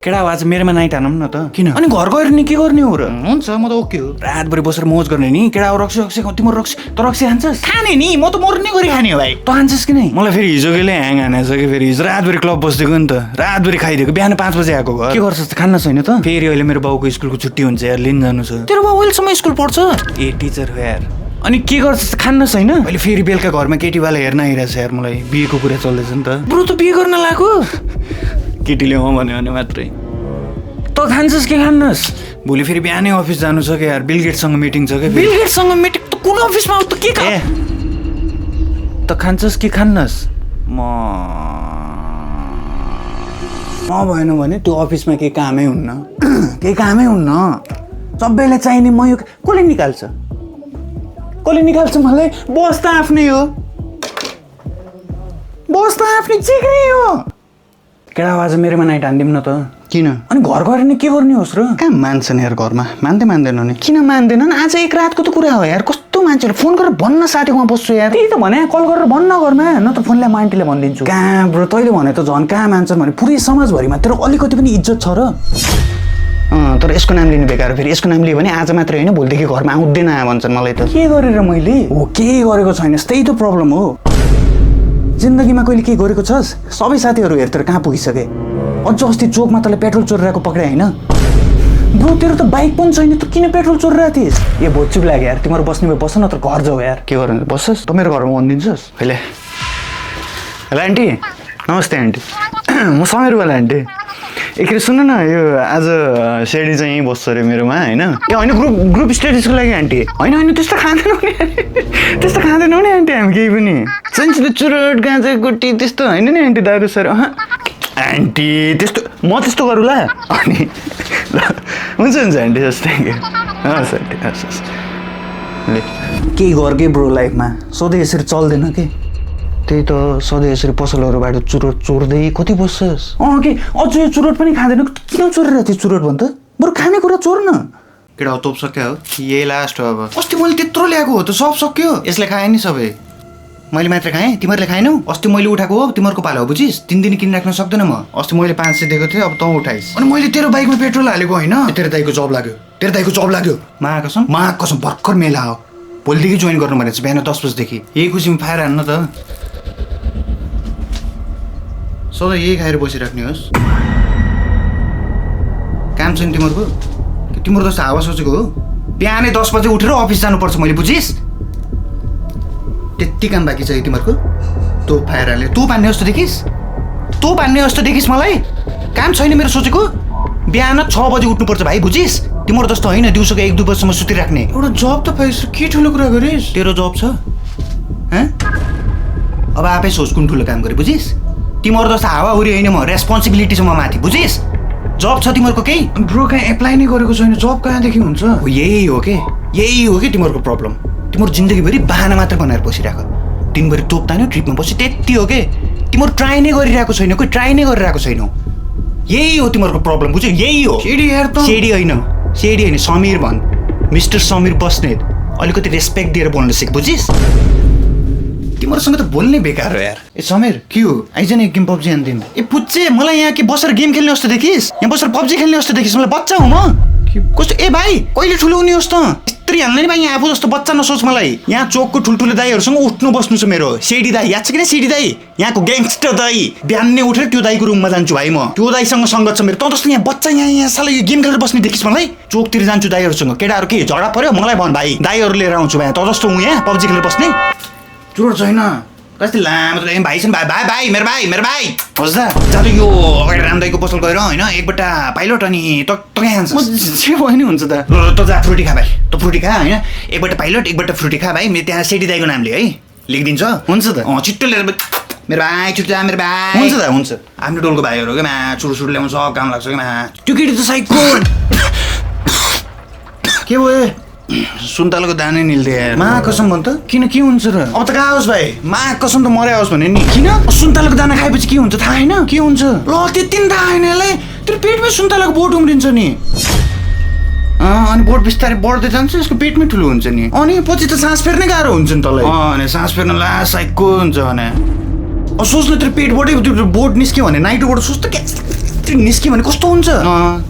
केटा आज मेरोमा नाइट हानौँ न त किन? अनि घर गएर नि के गर्ने हो र हुन्छ म त ओके हो। रातभरि बसेर मोज गर्ने नि केटा रक्सी रक्सी तिम्रो रक्सी त रक्सी खान्छस् खाने नि म त मर्ने गरी खाने हो भाइ। त खान्छस् कि नै मलाई फेरि हिजोकेले ह्याङ हानेछ कि फेरि हिजो रातभरि क्लब बसिदिएको नि त रातभरि खाइदिएको बिहान 5 बजे आएको घर के गर्छस् खान्न छैन त फेरि अहिले मेरो बाउको स्कुलको छुट्टी हुन्छ यार लिन जानु छ। तेरो बाउ अहिलेसम्म स्कुल पढ्छ? ए टिचर हो यार। अनि के गर्छस् खान्न छैन अहिले फेरि बेलुका घरमा केटीवाला हेर्न आइरहेछ यार मलाई बिहेको कुरा चल्दैछ नि त ब्रो त बिहे गर्न लाग्यो? केटीले भन्यो भने मात्रै त खान्छस् के खान्नस् भोलि फेरि बिहानै अफिस जानु छ कि यार बिलगेटसँग मिटिङ छ कि बिल गेट्ससँग मिटिङ त कुन अफिसमा हो त के ए त खान्छस् के खान्नस् म भएन भने त्यो अफिसमा केही कामै हुन्न केही कामै हुन्न सबैलाई चाहिने म यो कसले निकाल्छ मलाई बस त आफ्नै हो बस त आफ्नै चिक्री हो केटा आज मेरोमा नाइट हान्दिउँ न त किन? अनि घर गएर नि के गर्ने होस् र कहाँ मान्छन् यार घरमा मान्दैनन् नि। किन मान्दैनन् आज एक रातको त कुरा हो यार कस्तो मान्छेले फोन गरेर भन्न साथी उहाँ बस्छु यार त्यही त भने कल गरेर भन्न घरमा न त फोनले म आन्टीले भनिदिन्छु कहाँ ब्रो तैँले भने त झन् कहाँ मान्छन् भने पुरै समाजभरिमा तेरो अलिकति पनि इज्जत छ र तर यसको नाम लिनु बेकार फेरि यसको नाम लियो भने आज मात्रै होइन भोलिदेखि घरमा आउँदैन भन्छन् मलाई त। के गरेर मैले हो केही गरेको छैनस् त्यही त प्रब्लम हो जिन्दगीमा कहिले के गरेको छस् सबै साथीहरू हेर्तर कहाँ पुगिसके अझ अस्ति चोकमा तँलाई पेट्रोल चोरिरहेको पक्रिया होइन ब्रो तेरो त बाइक पनि छैन त किन पेट्रोल चोरिरहेको थिइस् ए भोचुक लाग्यो यार तिमीहरू बस्ने भए बस्न नत्र घर जाऊ यार के गर्नु बस्छस् त मेरो घरमा भनिदिन्छस् अहिले। हेलो आन्टी नमस्ते आन्टी म समीरवाला आन्टी एकचोटि सुन्नु न यो आज सेडी चाहिँ यहीँ बस्छ अरे मेरोमा होइन ए होइन ग्रुप स्टडिजको लागि आन्टी होइन त्यस्तो खाँदैनौँ नि त्यस्तो खाँदैनौँ नि आन्टी हामी केही पनि सानसानो चुरोट गाँजा गुटी त्यस्तो होइन नि आन्टी दारु सर आन्टी त्यस्तो म त्यस्तो गरौँला अनि ल हुन्छ आन्टी हस् थ्याङ्क यू हस् आन्टी हस् ले केही गर्के ब्रो लाइफमा सधैँ यसरी चल्दैन के त्यही त सधैँ यसरी पसलहरूबाट चुरोट चोर्दै कति बस्छस् के अझ यो चुरोट पनि खाँदैन किन चोरेर थियो चुरोट भन् त बरु खाने कुरा चोर न केटा तोप सक्यो हो यही लास्ट हो अब अस्ति मैले त्यत्रो ल्याएको हो त सब सक्यो यसले खाएँ नि सबै मैले मात्र खाएँ तिमीहरूले खाएनौ अस्ति मैले उठाएको हो तिमीहरूको पालो हो बुझिस् 3 दिन किनिराख्न सक्दैन म अस्ति मैले 500 दिएको थिएँ अब तँ उठाइस् अनि मैले तेरो बाइकमा पेट्रोल हालेको होइन तेरो दाइको जब लाग्यो महाकसम भर्खर मेला हो भोलिदेखि जोइन गर्नु भनेको छ बिहान 10 बजीदेखि यही खुसीमा फायर हान्न त सधैँ यही खाएर बसिराख्ने होस् काम छैन तिम्रो जस्तो हावा सोचेको हो बिहानै 10 बजे उठेर अफिस जानुपर्छ मैले बुझिस् त्यति काम बाँकी छ तिमीहरूको तँ फायर हाले तँ पान्ने जस्तो देखिस् मलाई काम छैन मेरो सोचेको बिहान 6 बजे उठ्नुपर्छ भाइ बुझिस् तिम्रो जस्तो होइन दिउँसोको 1-2 बजीसम्म सुतिराख्ने एउटा जब त पाइस् के ठुलो कुरा गरिस् तेरो जब छ अब आफै सोच कुन ठुलो काम गरे बुझिस् तिम्रो जस्तो हावाहुरी होइन म रेस्पोन्सिबिलिटी छ म माथि बुझिस् जब छ तिमीहरूको केही ब्रो कहाँ एप्लाई नै गरेको छैन जब कहाँदेखि हुन्छ यही हो कि तिमीहरूको प्रब्लम तिम्रो जिन्दगीभरि बाहना मात्र बनाएर बसिरहेको दिनभरि तोप तान्यो ट्रिपमा बस्यो त्यति हो के तिमीहरू ट्राई नै गरिरहेको छैनौ यही हो तिमीहरूको प्रब्लम बुझ्यौ यही हो सेडी होइन समीर भन् मिस्टर समीर बस्नेत अलिकति रेस्पेक्ट दिएर बोल्न सिक बुझिस् तिमीहरूसँग त बोल्नै बेकार हो यार ए समीर के हो आइज न एक गेम पब्जी हान्दिउँ ए पुच्चे मलाई यहाँ के बसेर गेम खेल्ने जस्तो देखिस् यहाँ बसेर पब्जी खेल्ने जस्तो देखिस् मलाई बच्चा हो म कस्तो ए भाइ कहिले ठुलो हुने होस् त यत्रै हाल्ने नि भाइ यहाँ आफू जस्तो बच्चा नसोच मलाई यहाँ चोकको ठुल्ठुलो दाईहरूसँग उठ्नु बस्नु छ मेरो सेडी दाई याद छ किन सेडी दाई यहाँको ग्याङ्स्टर दाई बिहानै उठेर त्यो दाईको रुममा जान्छु भाइ म त्यो दाईसँग सङ्गत छ मेरो त जस्तो यहाँ बच्चा यहाँ साला यो गेम खेलेर बस्ने देखिस् मलाई चोकतिर जान्छु दाईहरूसँग केटाहरू के झगडा पर्यो मलाई भन् भाइ दाईहरू लिएर आउँछु भाइ त जस्तो हुँ यहाँ पब्जी खेलेर बस्ने चोर छैन कस्तो लामो भाइ छन् भाइ मेरो भाइ होस् दा जाँदा यो अगाडि रामदाईको पसल गएर होइन एकपल्ट पाइलट अनि त कहाँ खान्छ जे भयो नि हुन्छ त त जा फ्रुटी खा भाइ त फ्रुटी खा होइन एकपल्ट पाइलट एकपल्ट फ्रुटी खा भाइ मेरो त्यहाँ सेडी दाईको नामले है लेखिदिन्छ हुन्छ त छिट्टो लिएर मेरो भाइ छिट्टो जा मेरो भाइ हुन्छ आफ्नो टोलको भाइहरू क्या चुरसुर ल्याउँछ काम लाग्छ क्या त्यो केटी त साइको के भयो सुन्तलाको दानै निल्दै यार महाकसम भन् त किन के हुन्छ र अब त कहाँ होस् भाइ महाकसम त मर्या होस् भने नि किन सुन्तलाको दाना खाएपछि के हुन्छ थाहा होइन के हुन्छ ल त्यति नि थाहा होइन यसलाई तेरो पेटमै सुन्तलाको बोट उम्रिन्छ नि अनि बोट बिस्तारै बढ्दै जान्छ यसको पेटमै ठुलो हुन्छ नि अनि पछि त सास फेर्नै गाह्रो हुन्छ नि तँलाई अनि सास फेर्न ला साइको हुन्छ भने सोच्नु तेरो पेटबाटै त्यो बोट निस्क्यो भने नाइटोबाट सोच त एकचोटि निस्क्यो भने कस्तो हुन्छ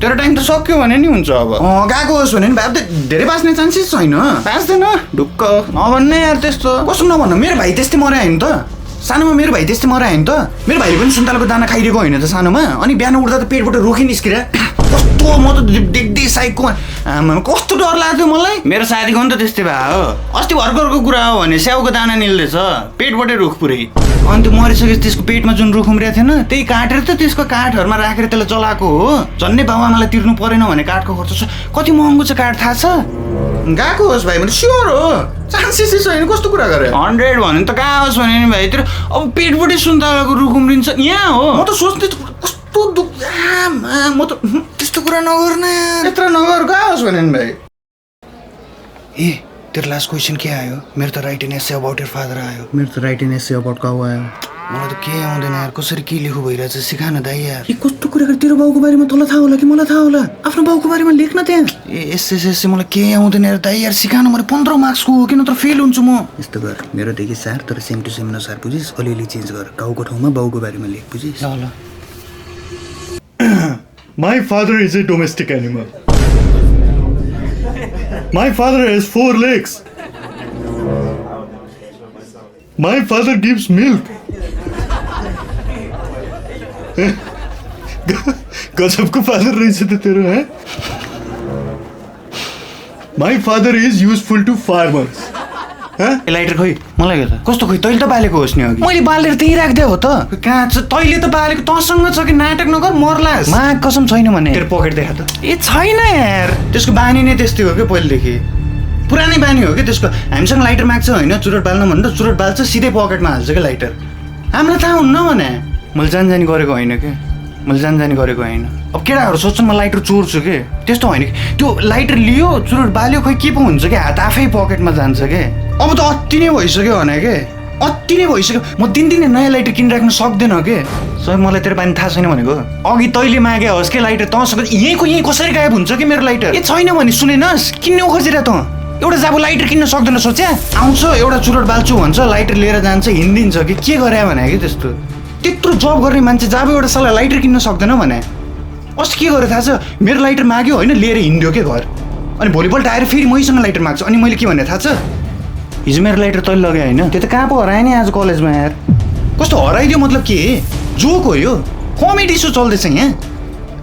तेरो टाइम त सक्यो भने नि हुन्छ अब गएको होस् भने नि भाइ त धेरै बाँच्ने चान्सेस छैन बाँच्दैन ढुक्क नभन्ने यार त्यस्तो कस्तो नभन्नु मेरो भाइ त्यस्तै मर्यो होइन त सानोमा मेरो भाइ त्यस्तै मर्यो होइन त मेरो भाइले पनि सुन्तलाको दाना खाइरहेको होइन त सानोमा अनि बिहान उठ्दा त पेटबाट रुखी निस्किरा कस्तो म त देख्दै साइकको आमा कस्तो डर लाग्थ्यो मलाई मेरो साथीको नि त त्यस्तै भयो अस्ति भर्खरको कुरा हो भने स्याउको दाना निल्दैछ पेटबाटै रुख पुरै अनि त्यो मरिसकेपछि त्यसको पेटमा जुन रुख उम्रिएको थिएन त्यही काटेर त त्यसको काठहरूमा राखेर त्यसलाई चलाएको हो झन्डै बाबुआमालाई तिर्नु परेन भने काठको खर्च कति महँगो छ काठ थाहा छ गएको होस् भाइ भने स्योर हो चान्सेसै छैन कस्तो कुरा गरे 100 भने त कहाँ होस् भने नि भाइ त्यो अब पेटबाटै सुन्तलाको रुख उम्रिन्छ यहाँ हो म त सोच्दै कस्तो म त त्यस्तो कुरा नगर्ने यत्र नगर कहाँ होस् भने नि भाइ ए तेरो लास्ट क्वेसन के आयो मेरो त right in essay about your father आयो मेरो त right in essay about cow आयो मलाई त के आउँदैन यार कसरी के लेखु भइरहेछ सिका न दाइ यार ए कस्तो कुरा गरे तेरो बाउको बारेमा तँलाई थाहा होला कि मलाई थाहा होला आफ्नो बाउको बारेमा लेख्न त्यहाँ ए एसएसएस मलाई के आउँदैन यार दाइ यार सिका न मैले 15 मार्क्सको हो कि नत्र फेल हुन्छु म यस्तो गर मेरोदेखि सार तर सेम टु सेम नसार बुझिस् अलिअलि चेन्ज गर गाउँको ठाउँमा बाउको बारेमा लेख बुझिस् ल My father is a domestic animal. My father has 4 legs. My father gives milk. गजबको फादर रहेछ त तेरो है My father is useful to farmers. Lighter खोइ मलाई के त कस्तो खोइ तैले त बालेको होस् नि अघि मैले बालेर त्यही राख्दै हो त कहाँ छ तैले त बालेको तँसँग छ कि नाटक नगर मर्लास मा कसम छैन भने तेरो पकेट देखा त ए छैन यार त्यसको बानी नै त्यस्तै हो के पहिलेदेखि पुरानै बानी हो कि त्यसको हामीसँग लाइटर माग्छ होइन चुरोट बाल्न भन्दा चुरोट बाल्छ सिधै पकेटमा हाल्छ क्या लाइटर हामीलाई थाहा हुन्न भने मैले जानी गरेको होइन के मैले जानी गरेको होइन अब केटाहरू सोध्छन् म लाइटर चोर्छु के त्यस्तो होइन कि त्यो लाइटर लियो चुरोट बाल्यो खोइ के पो हुन्छ कि हात आफै पकेटमा जान्छ के अब त अति नै भइसक्यो भने के अति नै भइसक्यो म दिनदिनै नयाँ लाइटर किनिराख्न सक्दैन के सबै मलाई तेरो बानी थाहा छैन भनेको अघि तैँले मागे होस् कि लाइटर तँसँग यहीँ कसरी गायब हुन्छ कि मेरो लाइटर ए छैन भने सुनेनस् किन्नु खोजेर त एउटा जाबो लाइटर किन्न सक्दैन सोच्या आउँछ एउटा चुरोट बाल्छु भन्छ लाइटर लिएर जान्छ हिँडिदिन्छ कि के गरे भने कि त्यस्तो त्यत्रो जब गर्ने मान्छे जाबो एउटा साला लाइटर किन्न सक्दैन भने अस्ति के गरेँ थाहा छ मेरो लाइटर माग्यो होइन लिएर हिँड्यो के घर अनि भोलिपल्ट आएर फेरि मैसँग लाइटर माग्छ अनि मैले के भने थाहा छ हिजो मेरो लाइटर तैँले लगाएँ होइन त्यो त कहाँ पो हराएँ नि आज कलेजमा यार कस्तो हराइदियो मतलब के जोक हो यो कमेडी सो चल्दैछ यहाँ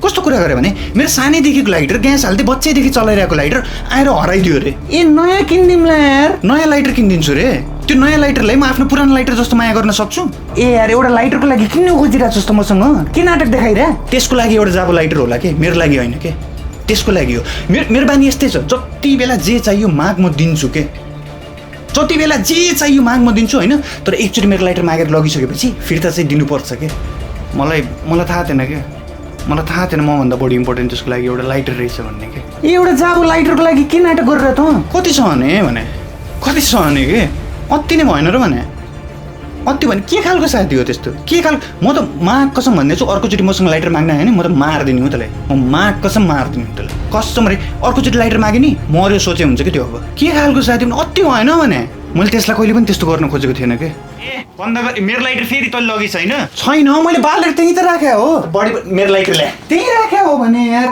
कस्तो कुरा गरे भने मेरो सानैदेखिको लाइटर ग्यास हाल्दै बच्चैदेखि चलाइरहेको लाइटर आएर हराइदियो अरे ए नयाँ किनिदिउँला यार नयाँ लाइटर किनिदिन्छु रे त्यो नयाँ लाइटरलाई म आफ्नो पुरानो लाइटर जस्तो माया गर्न सक्छु ए यार एउटा लाइटरको लागि किन्नु खोजिरहेको जस्तो मसँग के नाटक देखाइरह त्यसको लागि एउटा जाबो लाइटर होला के मेरो लागि होइन के त्यसको लागि हो मेरो बानी यस्तै छ जति बेला जे चाहियो माग म दिन्छु के जति बेला जे चाहियो माग म दिन्छु होइन तर एकचोटि मेरो लाइटर मागेर लगिसकेपछि फिर्ता चाहिँ दिनुपर्छ के मलाई थाहा थिएन के मलाई थाहा थिएन मभन्दा बढी इम्पोर्टेन्ट त्यसको लागि एउटा लाइटर रहेछ भन्ने के एउटा जाबो लाइटरको लागि के नाटक गरेर त कति छ भने कति छ भने के अति नै भएन र भने अति भने के खालको साथी हो त्यस्तो के खालको म त माग कसम भन्ने छु अर्कोचोटि मसँग लाइटर माग्न आयो नि म त मारिदिने हो त्यसलाई म माग कसम मारिदिने हो त्यसलाई कस्टमर अर्कोचोटि लाइटर मागेँ नि मर्यो सोचे हुन्छ कि त्यो अब के खालको साथी भने अति भएन भने मैले त्यसलाई कहिले पनि त्यस्तो गर्न खोजेको थिएन कि ए बन्द गर मेरो लाइटर फेरि तैँले लगेछ होइन छैन मैले बालेर त्यहीँ त राखेँ हो बढी मेरो लाइटर ल्याए त्यहीँ राखेँ हो भने यार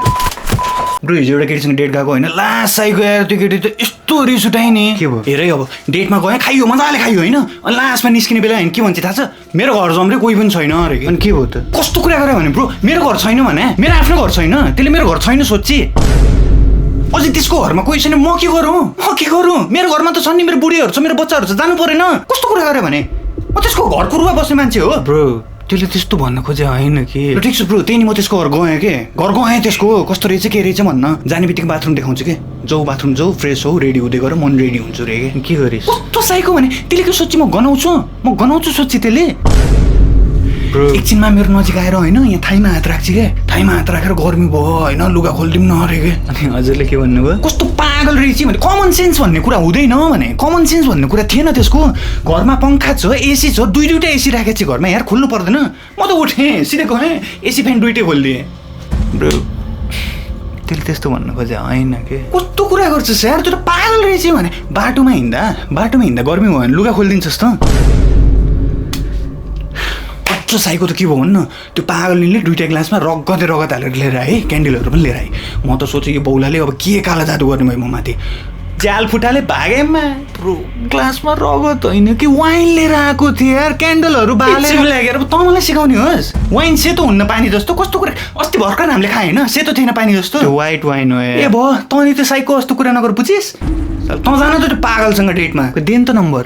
ब्रो हिजो एउटा केटीसँग डेट गएको होइन लास्ट आइगयो यार त्यो केटी त यस्तो रिस उठाएँ नि के भयो हेरै अब डेटमा गएँ खाइयो मजाले खाइयो होइन अनि लास्टमा निस्किने बेला होइन के भन्छ थाहा छ मेरो घर जम्रै कोही पनि छैन अरे कि अनि के भयो त कस्तो कुरा गरे भने ब्रो मेरो घर छैन भने मेरो आफ्नो घर छैन त्यसले मेरो घर छैन सोची अझै त्यसको घरमा कोही छैन म के गरौँ मेरो घरमा त छन् नि मेरो बुढीहरू छ मेरो बच्चाहरू छ जानु परेन कस्तो कुरा गरे भने म त्यसको घर कुरुवा बस्ने मान्छे हो ब्रो त्यसले त्यस्तो भन्न खोजे होइन कि ठिक छ ब्रो त्यही नि म त्यसको घर गएँ त्यसको कस्तो रहेछ के रहेछ भन्न जाने बित्तिकै बाथरुम देखाउँछु कि जाऊ बाथरुम जाऊ फ्रेस हो रेडी हुँदै गर मन रेडी हुन्छु रे के गरिस् कस्तो साइको भने त्यसले के सोची म गनाउँछु सोची त्यसले एकछिनमा मेरो नजिक आएर होइन यहाँ थाइमा हात राख्छ क्या थाइमा हात राखेर गर्मी भयो होइन लुगा खोलिदिउँ न अरे के अनि हजुरले के भन्नुभयो कस्तो पागल रहेछ भने कमन सेन्स भन्ने कुरा हुँदैन भने कमन सेन्स भन्ने कुरा थिएन त्यसको घरमा पङ्खा छ एसी छ दुईवटा एसी राखेको छ घरमा यार खोल्नु पर्दैन म त उठेँ सिधै गएँ एसी फ्यान दुइटै खोलिदिएँ ब्रो त्यसले त्यस्तो भन्नु खोजे होइन के कस्तो कुरा गर्छस् यार त्यो त पागल रहेछ भने बाटोमा हिँड्दा गर्मी भयो भने लुगा खोलिदिन्छस् त साँच्चो साइको त के भयो भन्न त्यो पागलले 2टा ग्लासमा रगत हालेर लिएर आए क्यान्डलहरू पनि लिएर आए म त सोचेँ यो बौलाले अब के काला जादु गर्ने भयो म माथि जाल फुटाले भागेमा ग्लासमा रगत होइन कि वाइन लिएर आएको थिएँ यार क्यान्डलहरू बालेर ल्याएर तँ मलाई सिकाउने होस् वाइन सेतो हुन्न पानी जस्तो कस्तो कुरा अस्ति भर्खर हामीले खाएँ होइन सेतो थिएन पानी जस्तो वाइट वाइन हो ए भयो तँ नि त्यो साइको कस्तो कुरा नगर बुझिस् तँ जान त त्यो पागलसँग डेटमा देन त नम्बर